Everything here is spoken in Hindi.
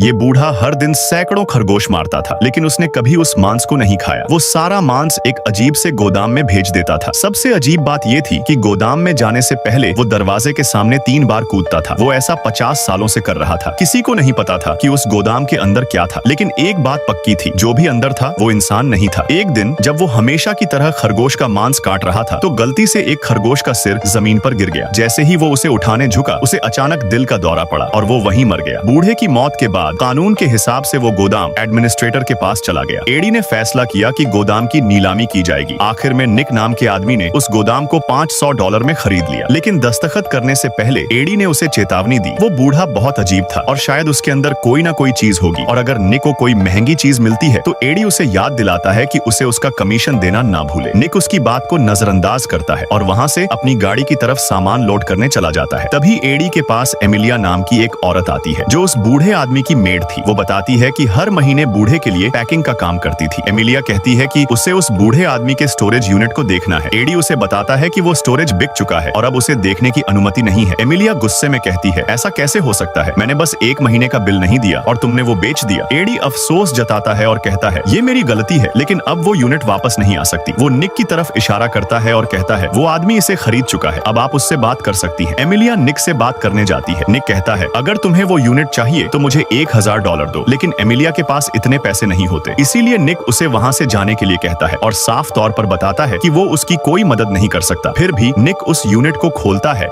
ये बूढ़ा हर दिन सैकड़ों खरगोश मारता था, लेकिन उसने कभी उस मांस को नहीं खाया। वो सारा मांस एक अजीब से गोदाम में भेज देता था। सबसे अजीब बात ये थी कि गोदाम में जाने से पहले वो दरवाजे के सामने 3 बार कूदता था। वो ऐसा 50 सालों से कर रहा था। किसी को नहीं पता था कि उस गोदाम के अंदर क्या था, लेकिन एक बात पक्की थी, जो भी अंदर था वो इंसान नहीं था। एक दिन जब वो हमेशा की तरह खरगोश का मांस काट रहा था, तो गलती से एक खरगोश का सिर जमीन पर गिर गया। जैसे ही वो उसे उठाने झुका, उसे अचानक दिल का दौरा पड़ा और वो वहीं मर गया। बूढ़े की मौत के बाद कानून के हिसाब से वो गोदाम एडमिनिस्ट्रेटर के पास चला गया। एडी ने फैसला किया कि गोदाम की नीलामी की जाएगी। आखिर में निक नाम के आदमी ने उस गोदाम को $500 में खरीद लिया, लेकिन दस्तखत करने से पहले एडी ने उसे चेतावनी दी। वो बूढ़ा बहुत अजीब था और शायद उसके अंदर कोई ना कोई चीज होगी, और अगर निक को कोई महंगी चीज मिलती है तो एडी उसे याद दिलाता है कि उसे उसका कमीशन देना ना भूले। निक उसकी बात को नजरअंदाज करता है और वहाँ से अपनी गाड़ी की तरफ सामान लोड करने चला जाता है। तभी एडी के पास एमिलिया नाम की एक औरत आती है, जो उस बूढ़े आदमी की मेड थी। वो बताती है कि हर महीने बूढ़े के लिए पैकिंग का काम करती थी। एमिलिया कहती है कि उसे उस बूढ़े आदमी के स्टोरेज यूनिट को देखना है। एडी उसे बताता है कि वो स्टोरेज बिक चुका है और अब उसे देखने की अनुमति नहीं है। एमिलिया गुस्से में कहती है, ऐसा कैसे हो सकता है? मैंने बस 1 महीने का बिल नहीं दिया और तुमने वो बेच दिया। एडी अफसोस जताता है और कहता है, ये मेरी गलती है, लेकिन अब वो यूनिट वापस नहीं आ सकती। वो निक की तरफ इशारा करता है और कहता है, वो आदमी इसे खरीद चुका है, अब आप उससे बात कर सकती हैं। एमिलिया निक से बात करने जाती है। निक कहता है, अगर तुम्हें वो यूनिट चाहिए तो मुझे $1000 दो, लेकिन एमिलिया के पास इतने पैसे नहीं होते। इसीलिए निक उसे वहाँ से जाने के लिए कहता है और साफ तौर पर बताता है कि वो उसकी कोई मदद नहीं कर सकता। फिर भी निक उस यूनिट को खोलता है